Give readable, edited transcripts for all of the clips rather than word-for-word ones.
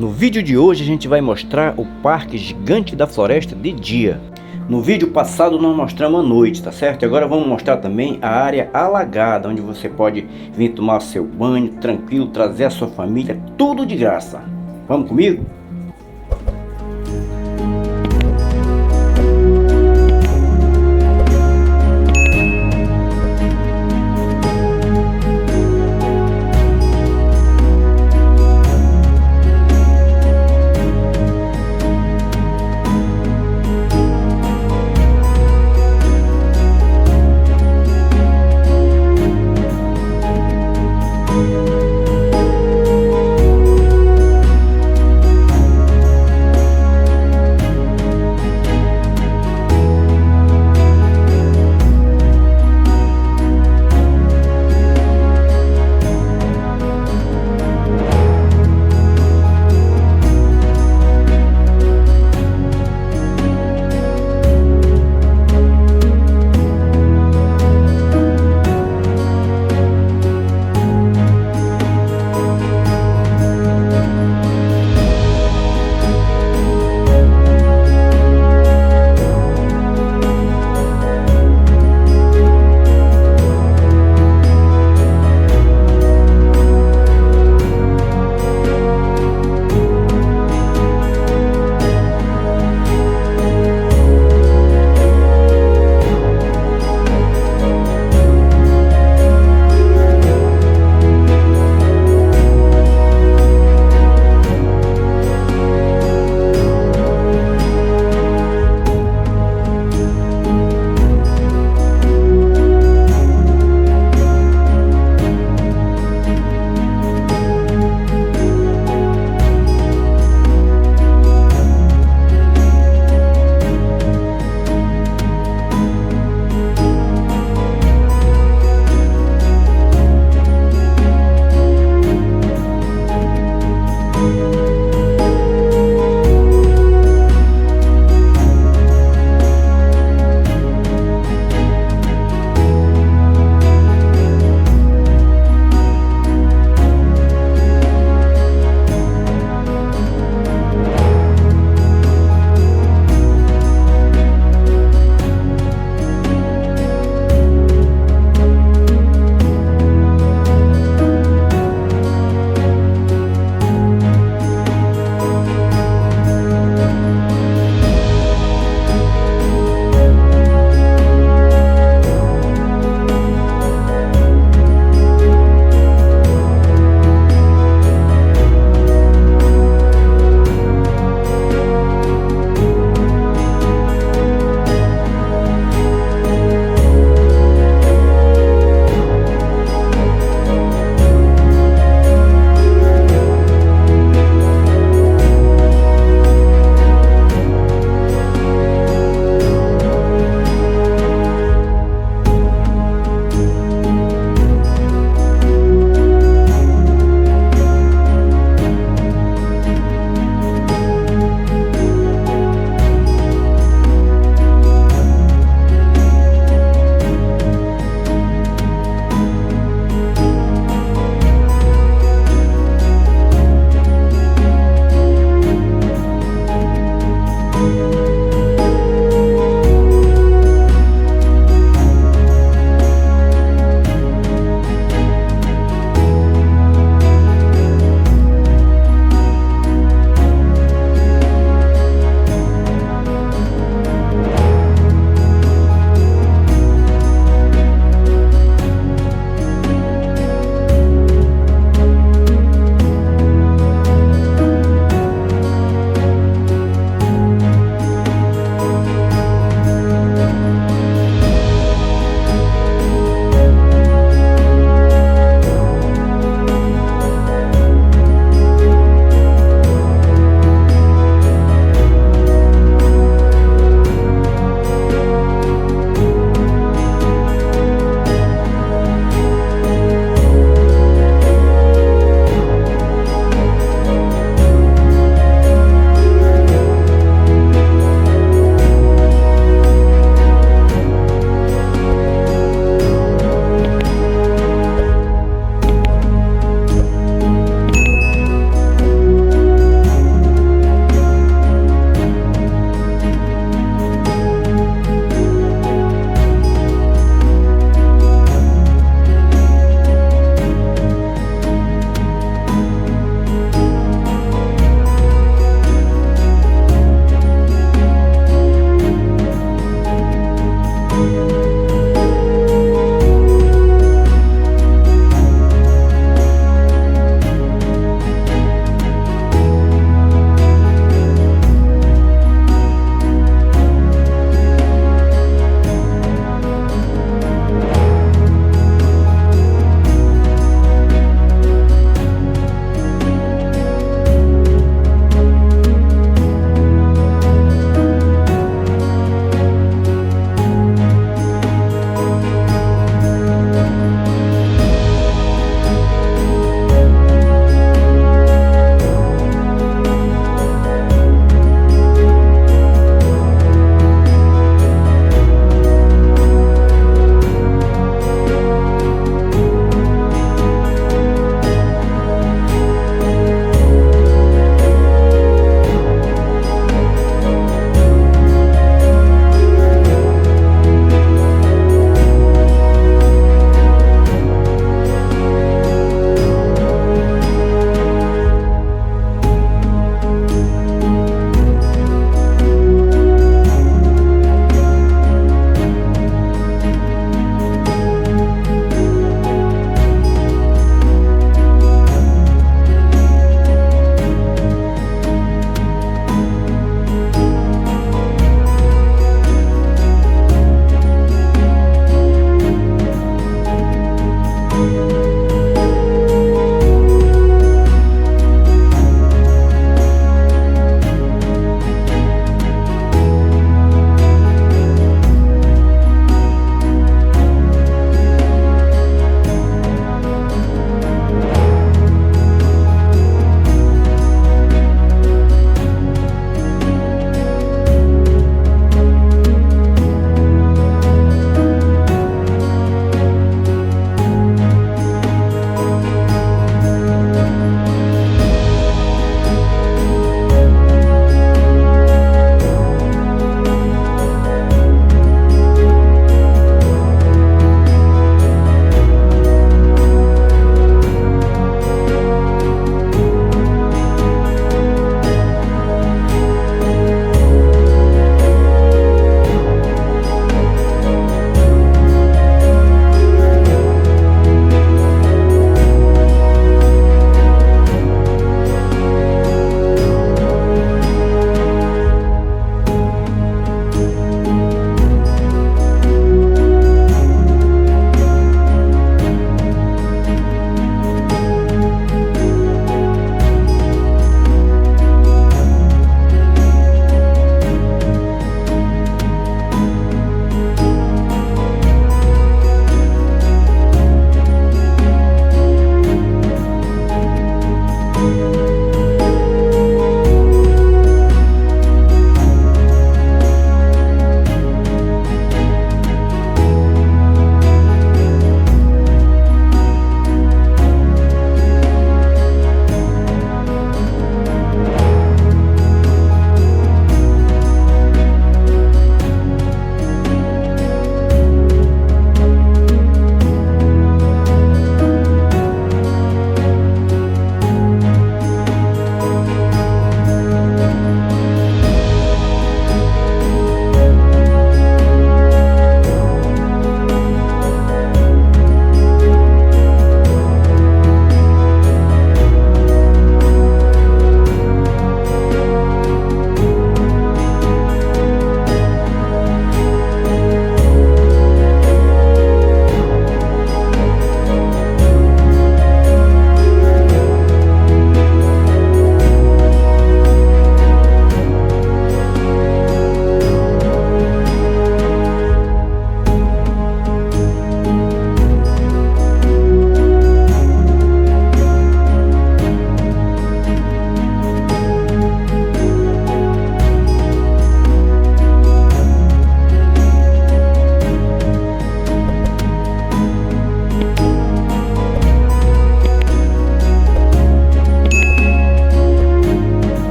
No vídeo de hoje a gente vai mostrar o Parque Gigante da Floresta de dia. No vídeo passado nós mostramos a noite, tá certo? E agora vamos mostrar também a área alagada, onde você pode vir tomar seu banho tranquilo, trazer a sua família, tudo de graça. Vamos comigo?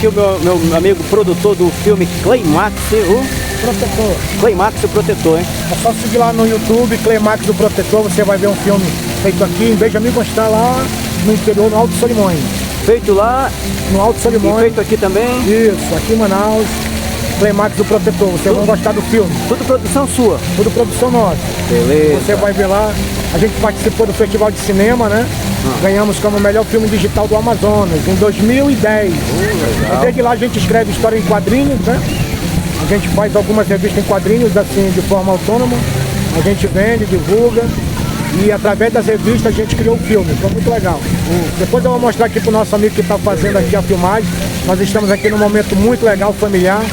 aqui o meu amigo produtor do filme Climax, o Protetor. Climax, o Protetor, hein? É só seguir lá no YouTube, Climax do Protetor, você vai ver um filme feito aqui em Benjamin Constant, lá no interior, no Alto Solimões. Feito lá No Alto Solimões. e feito aqui também. Isso, aqui em Manaus, Climax do Protetor. Vocês vão gostar do filme. Tudo produção sua. Tudo produção nossa. Beleza. Você vai ver lá. A gente participou do Festival de Cinema, né? Ganhamos como melhor filme digital do Amazonas em 2010. Legal. E desde lá a gente escreve história em quadrinhos, né? A gente faz algumas revistas em quadrinhos, assim, de forma autônoma. A gente vende, divulga. E através das revistas a gente criou o filme. Foi muito legal. Depois eu vou mostrar aqui pro nosso amigo que está fazendo aqui a filmagem. Nós estamos aqui num momento muito legal, familiar.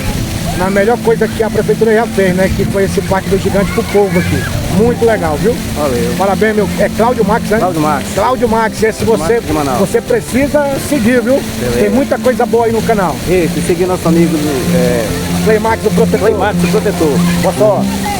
Na melhor coisa que a prefeitura já fez, né? Que foi esse Parque do Gigante pro povo aqui. Muito legal, viu? Valeu. Parabéns, meu. É Cláudio Max, né? Cláudio Max. Cláudio Max, esse você precisa seguir, viu? Beleza. Tem muita coisa boa aí no canal. Isso, e seguir nosso amigo do Climax do Protetor. Climax, o Protetor. Boa sorte.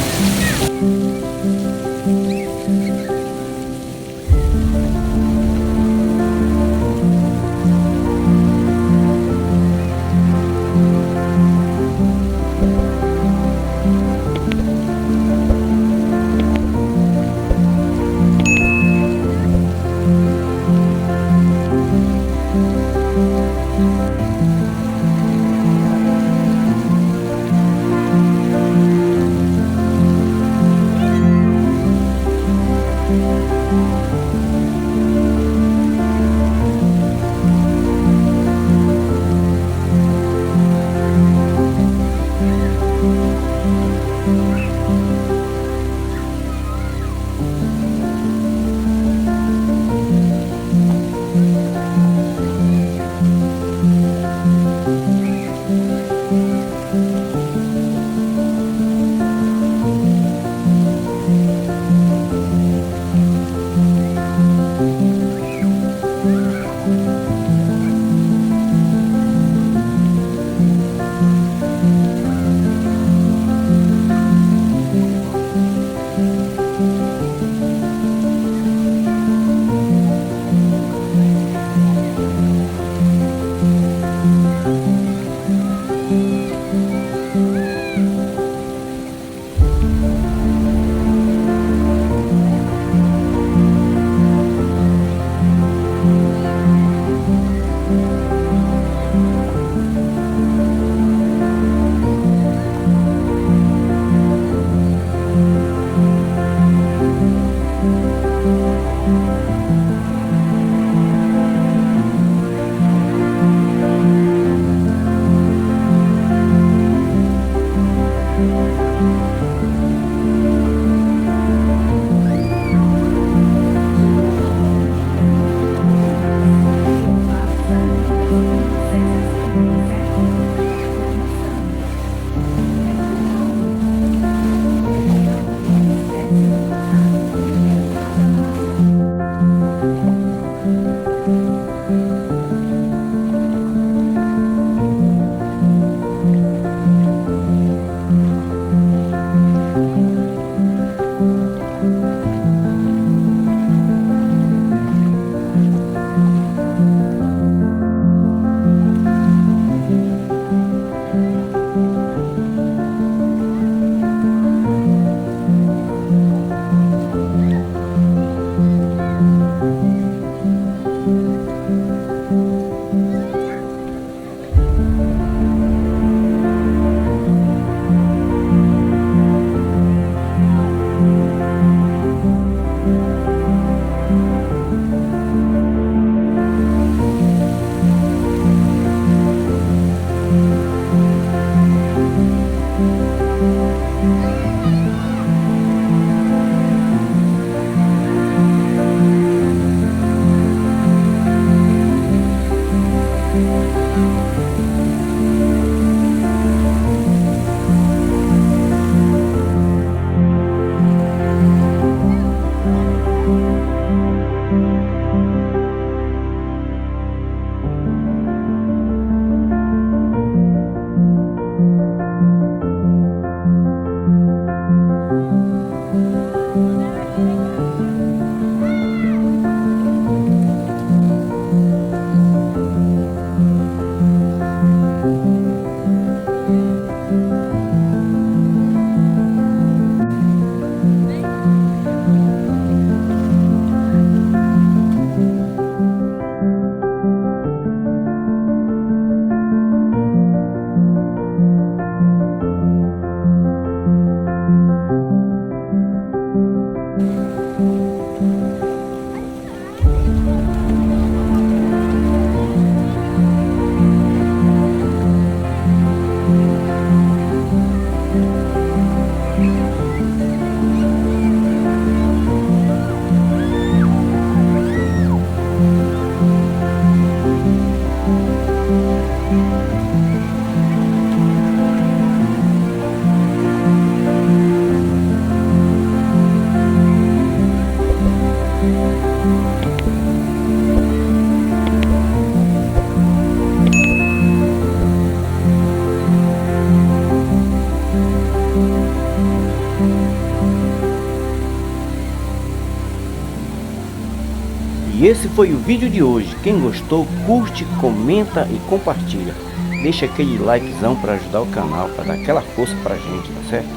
Esse foi o vídeo de hoje. Quem gostou, curte, comenta e compartilha. Deixa aquele likezão para ajudar o canal, para dar aquela força pra gente, tá certo?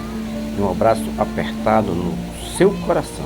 E um abraço apertado no seu coração.